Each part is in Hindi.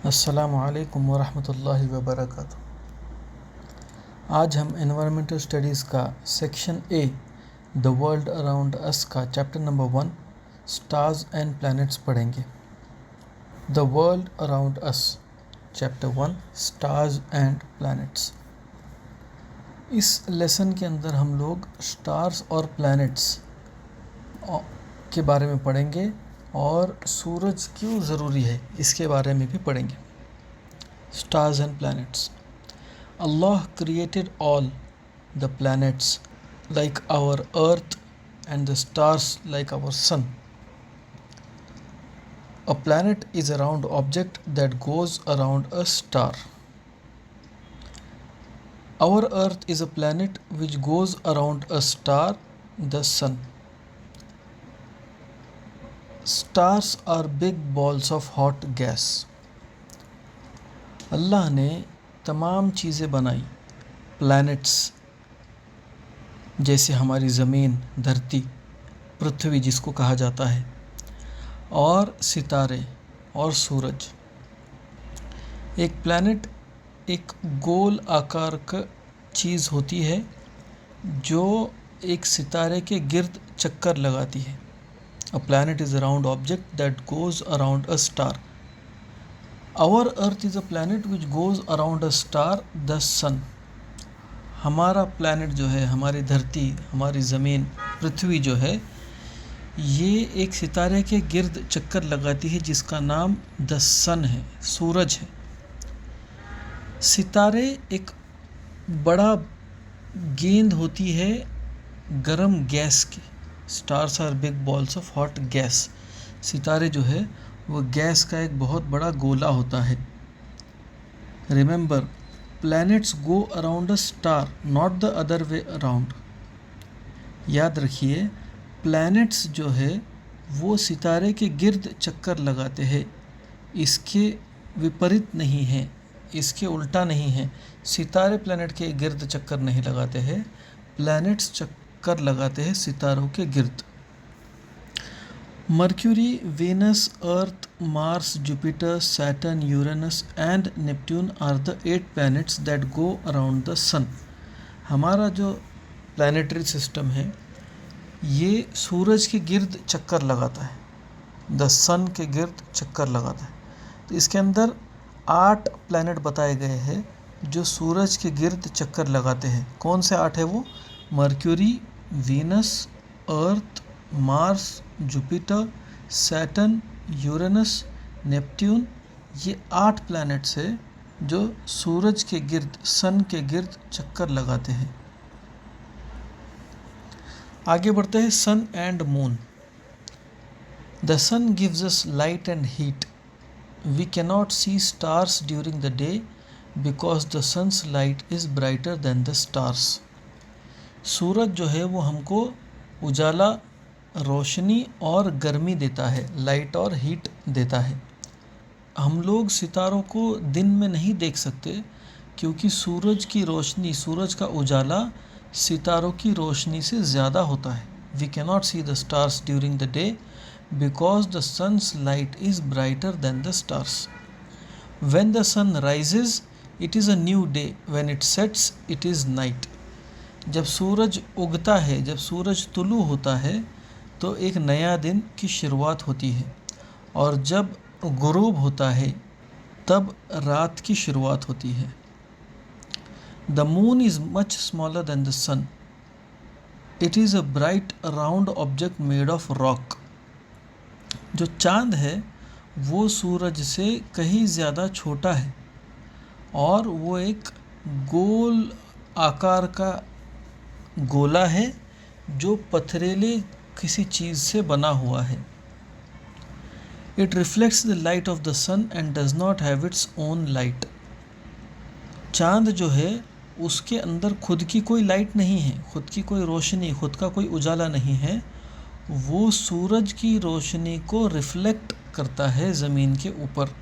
अस्सलामु अलैकुम वरहमतुल्लाहि वबरकातुहू। आज हम एनवायरमेंटल स्टडीज़ का section A the world around us का chapter number 1 stars and planets पढ़ेंगे। The world around us chapter 1 stars and planets. इस लेसन के अंदर हम लोग स्टार्स और प्लैनेट्स के बारे में पढ़ेंगे और सूरज क्यों ज़रूरी है इसके बारे में भी पढ़ेंगे। Stars and planets. Allah created all the planets like our earth and the stars like our sun. A planet is a round object that goes around a star. Our earth is a planet which goes around a star, the sun. Stars are big balls of hot gas. अल्लाह ने तमाम चीज़ें बनाई, प्लैनेट्स जैसे हमारी ज़मीन, धरती, पृथ्वी जिसको कहा जाता है, और सितारे और सूरज। एक प्लैनेट एक गोल आकार का चीज़ होती है जो एक सितारे के गिर्द चक्कर लगाती है। A planet is a round object that goes around a star. Our earth is a planet which goes around a star the sun. हमारा प्लैनेट जो है, हमारी धरती, हमारी ज़मीन, पृथ्वी जो है, ये एक सितारे के गिर्द चक्कर लगाती है जिसका नाम द सन है, सूरज है। सितारे एक बड़ा गेंद होती है गरम गैस की। Stars are big balls of hot gas. सितारे जो है वो गैस का एक बहुत बड़ा गोला होता है। Remember, planets go around a star, not the other way around. याद रखिए, प्लैनेट्स जो है वो सितारे के गिर्द चक्कर लगाते हैं, इसके विपरीत नहीं है, इसके उल्टा नहीं है। सितारे प्लैनेट के गिर्द चक्कर नहीं लगाते हैं, प्लैनेट्स चक्कर लगाते हैं सितारों के गिर्द। Mercury, Venus, Earth, Mars, Jupiter, Saturn, Uranus and Neptune are the 8 planets that go around the sun. हमारा जो प्लानिटरी सिस्टम है ये सूरज के गिर्द चक्कर लगाता है, द सन के गिर्द चक्कर लगाता है। तो इसके अंदर 8 प्लैनेट बताए गए हैं जो सूरज के गिर्द चक्कर लगाते हैं। कौन से 8 है वो? Mercury, Venus, Earth, Mars, Jupiter, Saturn, Uranus, Neptune. ये 8 प्लैनेट्स है जो सूरज के गिर्द, सन के गिर्द चक्कर लगाते हैं। आगे बढ़ते हैं। Sun and moon. The sun gives us light and heat. We cannot see stars during the day because the sun's light is brighter than the stars. सूरज जो है वो हमको उजाला, रोशनी और गर्मी देता है, लाइट और हीट देता है। हम लोग सितारों को दिन में नहीं देख सकते क्योंकि सूरज की रोशनी, सूरज का उजाला सितारों की रोशनी से ज़्यादा होता है। We can not see the stars during the day because the sun's light is brighter than the stars. When the sun rises it is a new day, when it sets it is night. जब सूरज उगता है, जब सूरज तुलू होता है तो एक नया दिन की शुरुआत होती है, और जब गुरूब होता है तब रात की शुरुआत होती है। The moon is much smaller than the sun. It is a bright round object made of rock. जो चांद है वो सूरज से कहीं ज़्यादा छोटा है और वो एक गोल आकार का गोला है जो पथरीले किसी चीज़ से बना हुआ है। It reflects the light of the sun and does not have its own light. चांद जो है उसके अंदर खुद की कोई लाइट नहीं है, खुद की कोई रोशनी, खुद का कोई उजाला नहीं है। वो सूरज की रोशनी को रिफ्लेक्ट करता है ज़मीन के ऊपर,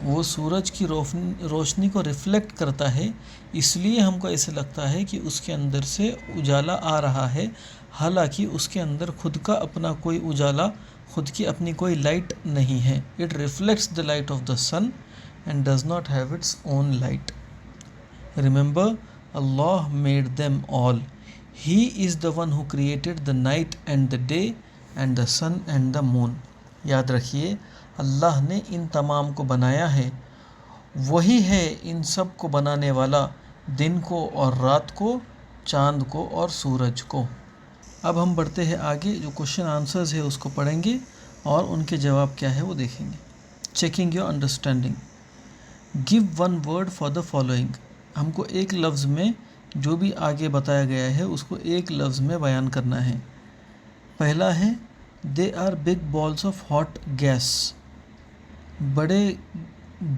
वो सूरज की रोशनी को रिफ्लेक्ट करता है, इसलिए हमको ऐसे लगता है कि उसके अंदर से उजाला आ रहा है, हालांकि उसके अंदर खुद का अपना कोई उजाला खुद की अपनी कोई लाइट नहीं है. It reflects the light of the sun and does not have its own light. Remember, Allah made them all. He is the one who created the night and the day and the sun and the moon. याद रखिए, अल्लाह ने इन तमाम को बनाया है. वही है इन सब को बनाने वाला, दिन को और रात को, चाँद को और सूरज को. अब हम बढ़ते हैं आगे. जो क्वेश्चन आंसर्स है उसको पढ़ेंगे और उनके जवाब क्या है वो देखेंगे. Checking your understanding. Give one word for the following. हमको एक लफ्ज़ में जो भी आगे बताया गया है उसको एक लफ्ज़ में बयान करना है. पहला है they are big balls of hot gas. बड़े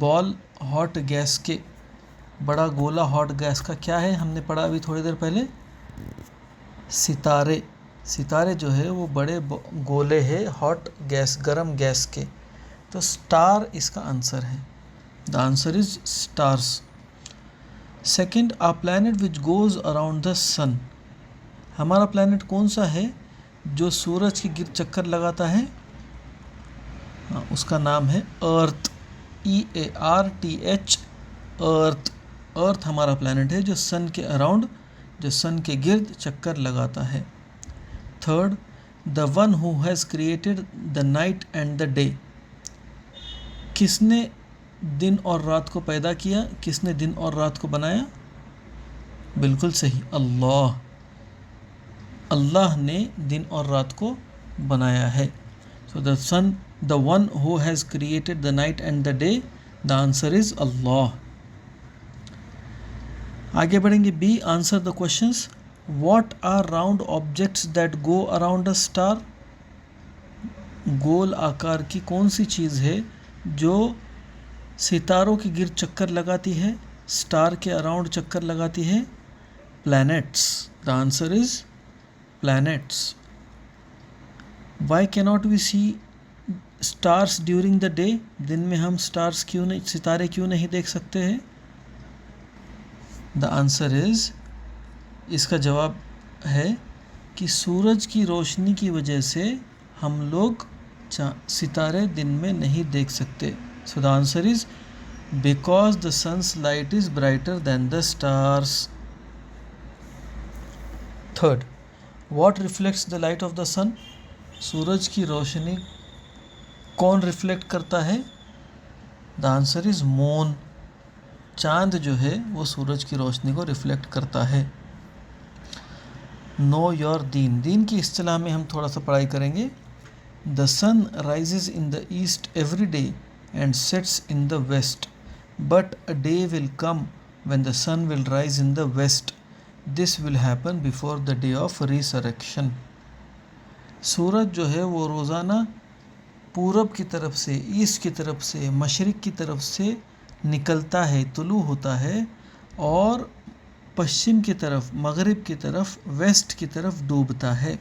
बॉल हॉट गैस के, बड़ा गोला हॉट गैस का क्या है, हमने पढ़ा अभी थोड़ी देर पहले, सितारे. सितारे जो है वो बड़े गोले है हॉट गैस, गरम गैस के. तो स्टार इसका आंसर है. The answer is stars. Second, a planet which goes around the sun. हमारा प्लैनेट कौन सा है जो सूरज के गिर्द चक्कर लगाता है? उसका नाम है अर्थ. EARTH, अर्थ. अर्थ हमारा प्लैनेट है जो सन के अराउंड, जो सन के गिर्द चक्कर लगाता है. Third, the one who has created the night and the day. किसने दिन और रात को पैदा किया, किसने दिन और रात को बनाया? बिल्कुल सही, अल्लाह. अल्लाह ने दिन और रात को बनाया है. So the sun, the one who has created the night and the day, the answer is Allah. आगे बढ़ेंगे. B, answer the questions. What are round objects that go around a star. गोल आकार की कौन सी चीज़ है जो सितारों के गिर्द चक्कर लगाती है, स्टार के अराउंड चक्कर लगाती है? Planets. The answer is planets. Why cannot we see stars during the day. दिन में हम स्टार्स क्यों नहीं, सितारे क्यों नहीं देख सकते हैं? द आंसर इज, इसका जवाब है कि सूरज की रोशनी की वजह से हम लोग सितारे दिन में नहीं देख सकते. So the answer is because the sun's light is brighter than the stars. Third, what reflects the light of the sun? सूरज की रोशनी कौन रिफ्लेक्ट करता है? The answer is moon. चांद जो है वो सूरज की रोशनी को रिफ्लेक्ट करता है. Know your दीन. दीन की इस्तिलाह में हम थोड़ा सा पढ़ाई करेंगे. The sun rises in the east every day and sets in the west, but a day will come when the sun will rise in the west. This will happen before the day of resurrection. सूरज जो है वो रोज़ाना पूरब की तरफ से, ईस्ट की तरफ से, मशरिक़ की तरफ से निकलता है, तुलू होता है और पश्चिम की तरफ, मगरिब की तरफ, वेस्ट की तरफ डूबता है.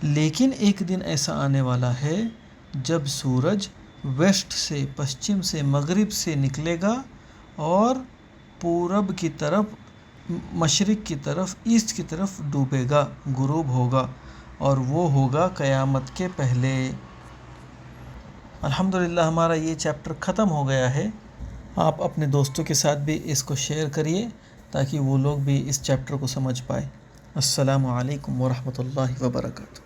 लेकिन एक दिन ऐसा आने वाला है जब सूरज वेस्ट से, पश्चिम से, मगरिब से निकलेगा और पूरब की तरफ, मशरिक़ की तरफ, ईस्ट की तरफ डूबेगा, गुरूब होगा, और वो होगा क़यामत के पहले. अल्हम्दुलिल्लाह हमारा ये चैप्टर ख़त्म हो गया है. आप अपने दोस्तों के साथ भी इसको शेयर करिए ताकि वो लोग भी इस चैप्टर को समझ पाए. अस्सलामु अलैकुम व रहमतुल्लाहि व बरकातुहू.